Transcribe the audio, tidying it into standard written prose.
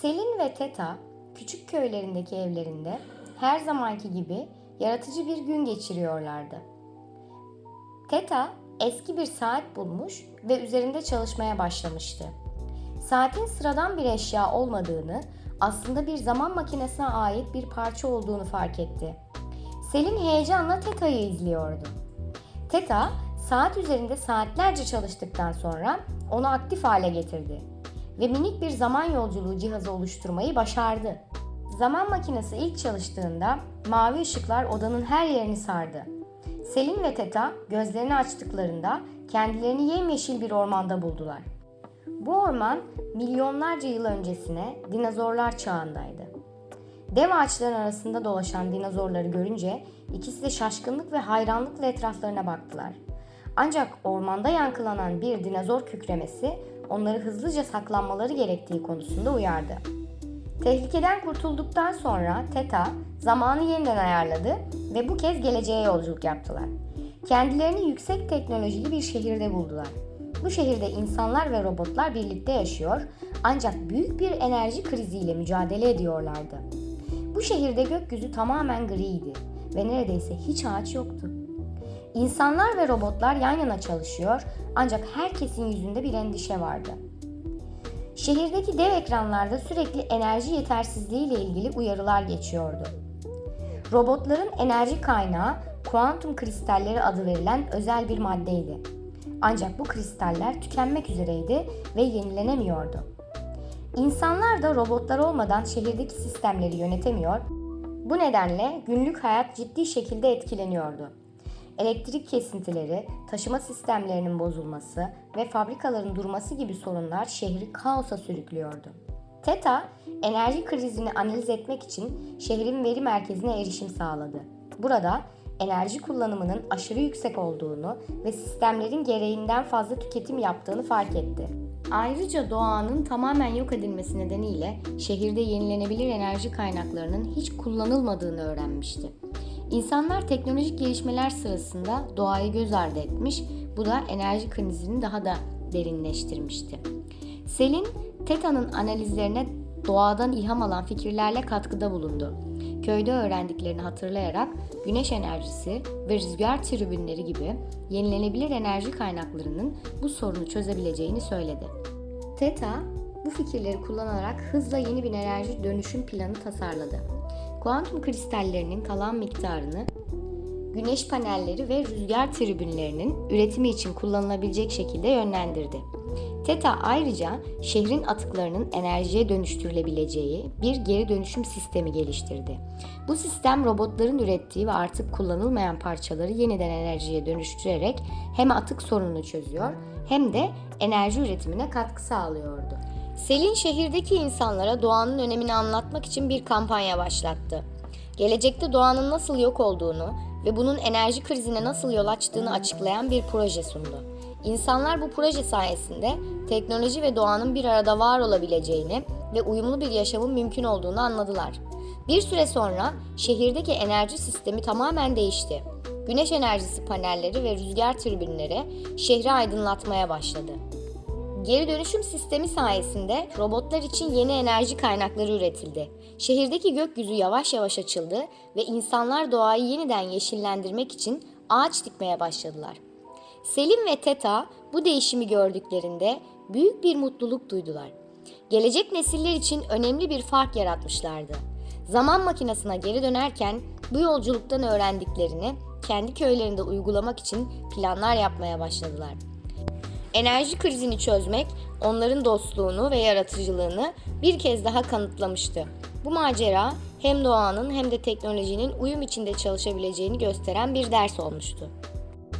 Selin ve Teta küçük köylerindeki evlerinde her zamanki gibi yaratıcı bir gün geçiriyorlardı. Teta eski bir saat bulmuş ve üzerinde çalışmaya başlamıştı. Saatin sıradan bir eşya olmadığını, aslında bir zaman makinesine ait bir parça olduğunu fark etti. Selin heyecanla Teta'yı izliyordu. Teta, saat üzerinde saatlerce çalıştıktan sonra onu aktif hale getirdi ve minik bir zaman yolculuğu cihazı oluşturmayı başardı. Zaman makinesi ilk çalıştığında mavi ışıklar odanın her yerini sardı. Selin ve Teta gözlerini açtıklarında kendilerini yemyeşil bir ormanda buldular. Bu orman milyonlarca yıl öncesine dinozorlar çağındaydı. Dev ağaçların arasında dolaşan dinozorları görünce ikisi de şaşkınlık ve hayranlıkla etraflarına baktılar. Ancak ormanda yankılanan bir dinozor kükremesi onları hızlıca saklanmaları gerektiği konusunda uyardı. Tehlikeden kurtulduktan sonra Teta zamanı yeniden ayarladı ve bu kez geleceğe yolculuk yaptılar. Kendilerini yüksek teknolojili bir şehirde buldular. Bu şehirde insanlar ve robotlar birlikte yaşıyor ancak büyük bir enerji kriziyle mücadele ediyorlardı. Bu şehirde gökyüzü tamamen griydi ve neredeyse hiç ağaç yoktu. İnsanlar ve robotlar yan yana çalışıyor ancak herkesin yüzünde bir endişe vardı. Şehirdeki dev ekranlarda sürekli enerji yetersizliği ile ilgili uyarılar geçiyordu. Robotların enerji kaynağı kuantum kristalleri adı verilen özel bir maddeydi. Ancak bu kristaller tükenmek üzereydi ve yenilenemiyordu. İnsanlar da robotlar olmadan şehirdeki sistemleri yönetemiyor, bu nedenle günlük hayat ciddi şekilde etkileniyordu. Elektrik kesintileri, taşıma sistemlerinin bozulması ve fabrikaların durması gibi sorunlar şehri kaosa sürüklüyordu. Teta, enerji krizini analiz etmek için şehrin veri merkezine erişim sağladı. Burada enerji kullanımının aşırı yüksek olduğunu ve sistemlerin gereğinden fazla tüketim yaptığını fark etti. Ayrıca doğanın tamamen yok edilmesi nedeniyle şehirde yenilenebilir enerji kaynaklarının hiç kullanılmadığını öğrenmişti. İnsanlar teknolojik gelişmeler sırasında doğayı göz ardı etmiş, bu da enerji krizini daha da derinleştirmişti. Selin, Teta'nın analizlerine doğadan ilham alan fikirlerle katkıda bulundu. Köyde öğrendiklerini hatırlayarak güneş enerjisi ve rüzgar tribünleri gibi yenilenebilir enerji kaynaklarının bu sorunu çözebileceğini söyledi. Teta, bu fikirleri kullanarak hızla yeni bir enerji dönüşüm planı tasarladı. Kuantum kristallerinin kalan miktarını güneş panelleri ve rüzgar tribünlerinin üretimi için kullanılabilecek şekilde yönlendirdi. Teta ayrıca şehrin atıklarının enerjiye dönüştürülebileceği bir geri dönüşüm sistemi geliştirdi. Bu sistem robotların ürettiği ve artık kullanılmayan parçaları yeniden enerjiye dönüştürerek hem atık sorununu çözüyor hem de enerji üretimine katkı sağlıyordu. Selin şehirdeki insanlara doğanın önemini anlatmak için bir kampanya başlattı. Gelecekte doğanın nasıl yok olduğunu ve bunun enerji krizine nasıl yol açtığını açıklayan bir proje sundu. İnsanlar bu proje sayesinde teknoloji ve doğanın bir arada var olabileceğini ve uyumlu bir yaşamın mümkün olduğunu anladılar. Bir süre sonra şehirdeki enerji sistemi tamamen değişti. Güneş enerjisi panelleri ve rüzgar türbinleri şehri aydınlatmaya başladı. Geri dönüşüm sistemi sayesinde robotlar için yeni enerji kaynakları üretildi. Şehirdeki gökyüzü yavaş yavaş açıldı ve insanlar doğayı yeniden yeşillendirmek için ağaç dikmeye başladılar. Selin ve Teta bu değişimi gördüklerinde büyük bir mutluluk duydular. Gelecek nesiller için önemli bir fark yaratmışlardı. Zaman makinesine geri dönerken bu yolculuktan öğrendiklerini kendi köylerinde uygulamak için planlar yapmaya başladılar. Enerji krizini çözmek onların dostluğunu ve yaratıcılığını bir kez daha kanıtlamıştı. Bu macera hem doğanın hem de teknolojinin uyum içinde çalışabileceğini gösteren bir ders olmuştu.